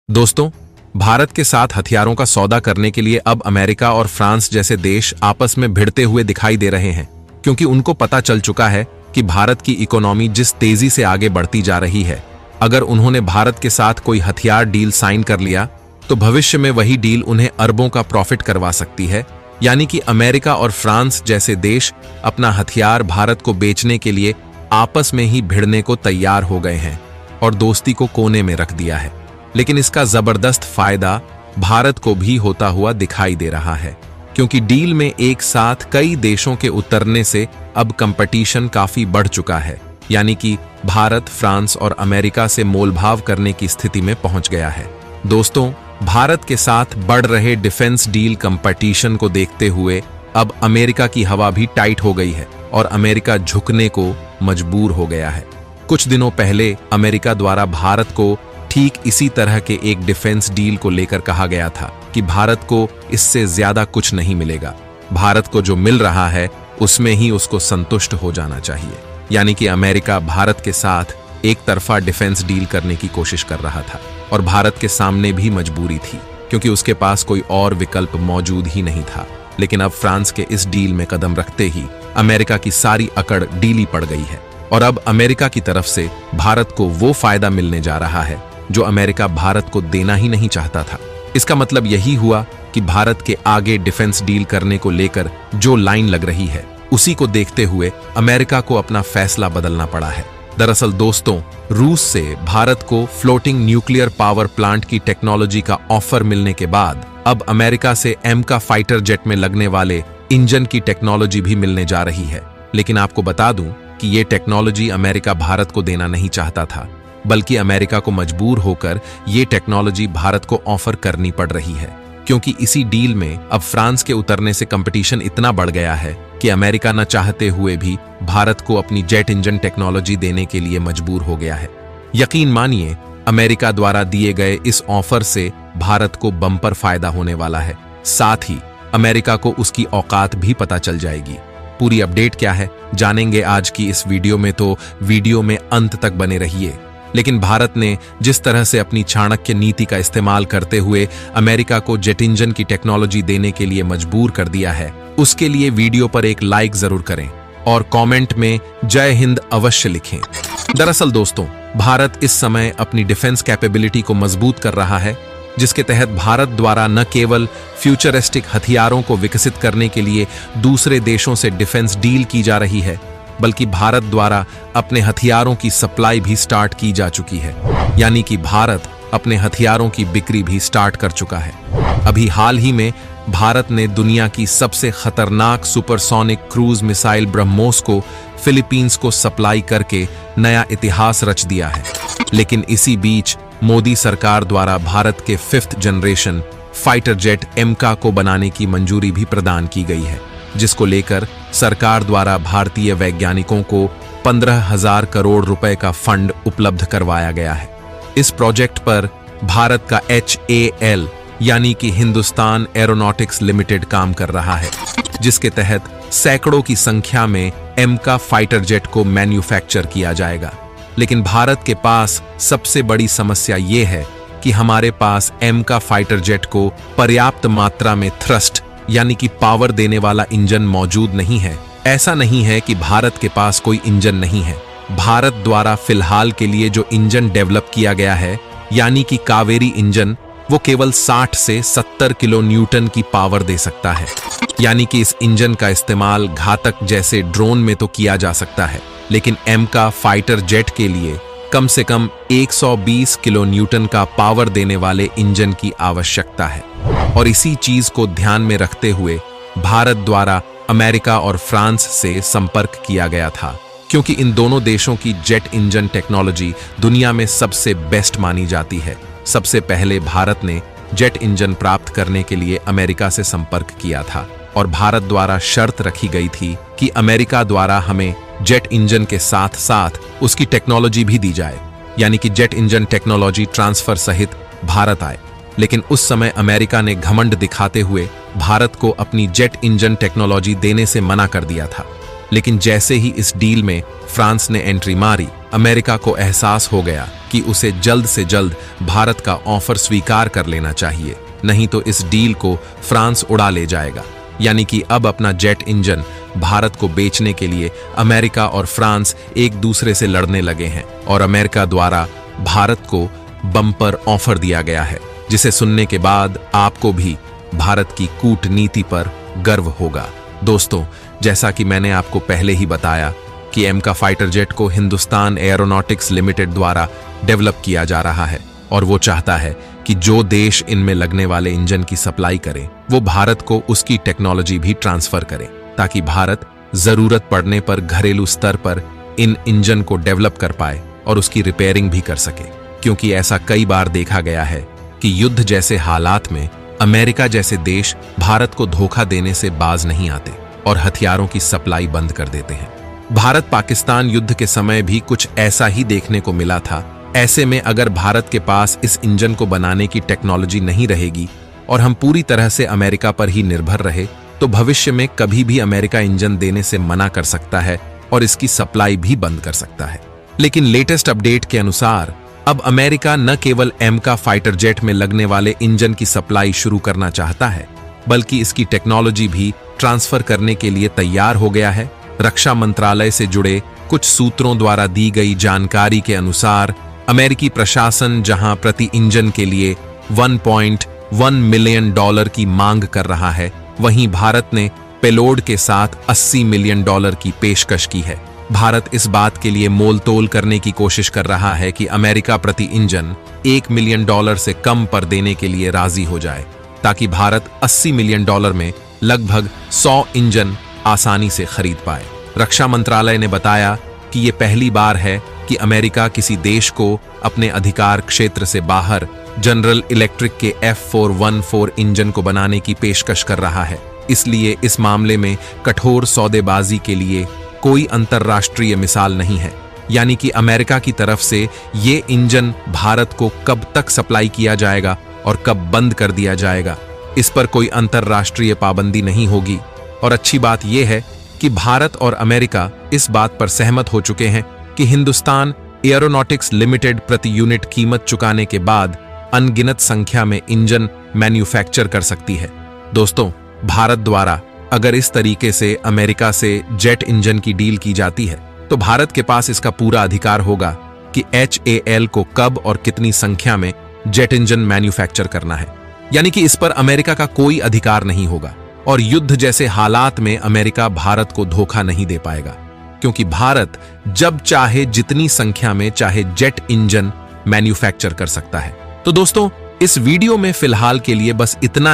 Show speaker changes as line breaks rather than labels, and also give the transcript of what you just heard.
दोस्तों, भारत के साथ हथियारों का सौदा करने के लिए अब अमेरिका और फ्रांस जैसे देश आपस में भिड़ते हुए दिखाई दे रहे हैं, क्योंकि उनको पता चल चुका है कि भारत की इकोनॉमी जिस तेजी से आगे बढ़ती जा रही है, अगर उन्होंने भारत के साथ कोई हथियार डील साइन कर लिया तो भविष्य में वही डील उन्हें अरबों का प्रॉफिट करवा सकती है। यानी कि अमेरिका और फ्रांस जैसे देश अपना हथियार भारत को बेचने के लिए आपस में ही भिड़ने को तैयार हो गए हैं और दोस्ती को कोने में रख दिया है। लेकिन इसका जबरदस्त फायदा भारत को भी होता हुआ दिखाई दे रहा है, क्योंकि डील में एक साथ कई देशों के उतरने से अब कंपटीशन काफी बढ़ चुका है। यानी कि भारत फ्रांस और अमेरिका से मोलभाव करने की स्थिति में पहुंच गया है। दोस्तों, भारत के साथ बढ़ रहे डिफेंस डील कंपटीशन को देखते हुए अब अमेरिका की हवा भी टाइट हो गई है और अमेरिका झुकने को मजबूर हो गया है। कुछ दिनों पहले अमेरिका द्वारा भारत को ठीक इसी तरह के एक डिफेंस डील को लेकर कहा गया था कि भारत को इससे ज्यादा कुछ नहीं मिलेगा, भारत को जो मिल रहा है उसमें ही उसको संतुष्ट हो जाना चाहिए। यानी कि अमेरिका भारत के साथ एक तरफा डिफेंस डील करने की कोशिश कर रहा था और भारत के सामने भी मजबूरी थी, क्योंकि उसके पास कोई और विकल्प मौजूद ही नहीं था। लेकिन अब फ्रांस के इस डील में कदम रखते ही अमेरिका की सारी अकड़ ढीली पड़ गई है और अब अमेरिका की तरफ से भारत को वो फायदा मिलने जा रहा है जो अमेरिका भारत को देना ही नहीं चाहता था। इसका मतलब यही हुआ कि भारत के आगे डिफेंस डील करने को लेकर जो लाइन लग रही है, उसी को देखते हुए अमेरिका को अपना फैसला बदलना पड़ा है। दरअसल दोस्तों, रूस से भारत को फ्लोटिंग न्यूक्लियर पावर प्लांट की टेक्नोलॉजी का ऑफर मिलने के बाद अब अमेरिका से एमका फाइटर जेट में लगने वाले इंजन की टेक्नोलॉजी भी मिलने जा रही है। लेकिन आपको बता दूं कि ये टेक्नोलॉजी अमेरिका भारत को देना नहीं चाहता था, बल्कि अमेरिका को मजबूर होकर ये टेक्नोलॉजी भारत को ऑफर करनी पड़ रही है, क्योंकि इसी डील में अब फ्रांस के उतरने से कंपटीशन इतना बढ़ गया है कि अमेरिका न चाहते हुए भी भारत को अपनी जेट इंजन टेक्नोलॉजी देने के लिए मजबूर हो गया है। यकीन मानिए, अमेरिका द्वारा दिए गए इस ऑफर से भारत को बम्पर फायदा होने वाला है। साथ ही अमेरिका को उसकी औकात भी पता चल जाएगी। पूरी अपडेट क्या है जानेंगे आज की इस वीडियो में, तो वीडियो में अंत तक बने रहिए। लेकिन भारत ने जिस तरह से अपनी चाणक्य नीति का इस्तेमाल करते हुए अमेरिका को जेट इंजन की टेक्नोलॉजी देने के लिए मजबूर कर दिया है, उसके लिए वीडियो पर एक लाइक जरूर करें और कमेंट में जय हिंद अवश्य लिखें। दरअसल दोस्तों, भारत इस समय अपनी डिफेंस कैपेबिलिटी को मजबूत कर रहा है, जिसके तहत भारत द्वारा न केवल फ्यूचरिस्टिक हथियारों को विकसित करने के लिए दूसरे देशों से डिफेंस डील की जा रही है, बल्कि भारत द्वारा अपने हथियारों की सप्लाई भी स्टार्ट की जा चुकी है। यानी कि भारत अपने हथियारों की बिक्री भी स्टार्ट कर चुका है। अभी हाल ही में भारत ने दुनिया की सबसे खतरनाक सुपरसोनिक क्रूज मिसाइल ब्रह्मोस को फिलीपींस को सप्लाई करके नया इतिहास रच दिया है। लेकिन इसी बीच मोदी सरकार द्वारा भारत के 5th जनरेशन फाइटर जेट एमका को बनाने की मंजूरी भी प्रदान की गई है, जिसको लेकर सरकार द्वारा भारतीय वैज्ञानिकों को 15,000 करोड़ रुपए का फंड उपलब्ध करवाया गया है। इस प्रोजेक्ट पर भारत का HAL यानी कि हिंदुस्तान एरोनॉटिक्स लिमिटेड काम कर रहा है, जिसके तहत सैकड़ों की संख्या में एमका फाइटर जेट को मैन्युफैक्चर किया जाएगा। लेकिन भारत के पास सबसे बड़ी समस्या ये है कि हमारे पास एमका फाइटर जेट को पर्याप्त मात्रा में थ्रस्ट यानी कि पावर देने वाला इंजन मौजूद नहीं है। ऐसा नहीं है कि भारत के पास कोई इंजन नहीं है। भारत द्वारा फिलहाल के लिए जो इंजन डेवलप किया गया है, यानी कि कावेरी इंजन, वो केवल 60 से 70 किलो न्यूटन की पावर दे सकता है। यानी कि इस इंजन का इस्तेमाल घातक जैसे ड्रोन में तो किया जा सकता है, लेकिन एमका फाइटर जेट के लिए कम से कम 120 किलो न्यूटन का पावर देने वाले इंजन की आवश्यकता है। और इसी चीज को ध्यान में रखते हुए भारत द्वारा अमेरिका और फ्रांस से संपर्क किया गया था, क्योंकि इन दोनों देशों की जेट इंजन टेक्नोलॉजी दुनिया में सबसे बेस्ट मानी जाती है। सबसे पहले भारत ने जेट इंजन प्राप्त करने के लिए अमेरिका से संपर्क किया था और भारत द्वारा शर्त रखी गई थी कि अमेरिका द्वारा हमें जेट इंजन के साथ साथ उसकी टेक्नोलॉजी भी दी जाए, यानी कि जेट इंजन टेक्नोलॉजी ट्रांसफर सहित भारत आए। लेकिन उस समय अमेरिका ने घमंड दिखाते हुए भारत को अपनी जेट इंजन टेक्नोलॉजी देने से मना कर दिया था। लेकिन जैसे ही इस डील में फ्रांस ने एंट्री मारी, अमेरिका को एहसास हो गया कि उसे जल्द से जल्द भारत का ऑफर स्वीकार कर लेना चाहिए, नहीं तो इस डील को फ्रांस उड़ा ले जाएगा। यानी कि अब अपना जेट इंजन भारत को बेचने के लिए अमेरिका और फ्रांस एक दूसरे से लड़ने लगे हैं और अमेरिका द्वारा भारत को बम्पर ऑफर दिया गया है, जिसे सुनने के बाद आपको भी भारत की कूटनीति पर गर्व होगा। दोस्तों, जैसा कि मैंने आपको पहले ही बताया कि एम का फाइटर जेट को हिंदुस्तान एरोनॉटिक्स लिमिटेड द्वारा डेवलप किया जा रहा है और वो चाहता है कि जो देश इनमें लगने वाले इंजन की सप्लाई करे वो भारत को उसकी टेक्नोलॉजी भी ट्रांसफर करे, ताकि भारत जरूरत पड़ने पर घरेलू स्तर पर इन इंजन को डेवलप कर पाए और उसकी रिपेयरिंग भी कर सके। क्योंकि ऐसा कई बार देखा गया है कि युद्ध जैसे हालात में अमेरिका जैसे देश भारत को धोखा देने से बाज नहीं आते और हथियारों की सप्लाई बंद कर देते हैं। भारत पाकिस्तान युद्ध के समय भी कुछ ऐसा ही देखने को मिला था। ऐसे में अगर भारत के पास इस इंजन को बनाने की टेक्नोलॉजी नहीं रहेगी और हम पूरी तरह से अमेरिका पर ही निर्भर रहे, तो भविष्य में कभी भी अमेरिका इंजन देने से मना कर सकता है और इसकी सप्लाई भी बंद कर सकता है। लेकिन लेटेस्ट अपडेट के अनुसार अब अमेरिका न केवल एम का फाइटर जेट में लगने वाले इंजन की सप्लाई शुरू करना चाहता है, बल्कि इसकी टेक्नोलॉजी भी ट्रांसफर करने के लिए तैयार हो गया है। रक्षा मंत्रालय से जुड़े कुछ सूत्रों द्वारा दी गई जानकारी के अनुसार अमेरिकी प्रशासन जहां प्रति इंजन के लिए 1.1 मिलियन डॉलर की मांग कर रहा है, वहीं भारत ने पेलोड के साथ 80 मिलियन डॉलर की पेशकश की है। भारत इस बात के लिए मोल तोल करने की कोशिश कर रहा है कि अमेरिका प्रति इंजन 1 मिलियन डॉलर से कम पर देने के लिए राजी हो जाए, ताकि भारत 80 मिलियन डॉलर में लगभग 100 इंजन आसानी से खरीद पाए। रक्षा मंत्रालय ने बताया कि ये पहली बार है कि अमेरिका किसी देश को अपने अधिकार क्षेत्र से बाहर जनरल इलेक्ट्रिक के F414 इंजन को बनाने की पेशकश कर रहा है। इसलिए इस मामले में कठोर सौदेबाजी के लिए कोई अंतर्राष्ट्रीय मिसाल नहीं है। यानी कि अमेरिका की तरफ से ये इंजन भारत को कब तक सप्लाई किया जाएगा और कब बंद कर दिया जाएगा, इस पर कोई अंतर्राष्ट्रीय पाबंदी नहीं होगी। और अच्छी बात यह है कि भारत और अमेरिका इस बात पर सहमत हो चुके हैं कि हिंदुस्तान एरोनॉटिक्स लिमिटेड प्रति यूनिट कीमत चुकाने के बाद अनगिनत संख्या में इंजन मैन्युफैक्चर कर सकती है। दोस्तों, भारत द्वारा अगर इस तरीके से अमेरिका से जेट इंजन की डील की जाती है, तो भारत के पास इसका पूरा अधिकार होगा कि HAL को कब और कितनी संख्या में जेट इंजन मैन्युफैक्चर करना है। यानी कि इस पर अमेरिका का कोई अधिकार नहीं होगा और युद्ध जैसे हालात में अमेरिका भारत को धोखा नहीं दे पाएगा, क्योंकि भारत जब चाहे जितनी संख्या में चाहे जेट इंजन मैन्युफैक्चर कर सकता है। तो दोस्तों, इस वीडियो में फिलहाल के लिए बस इतना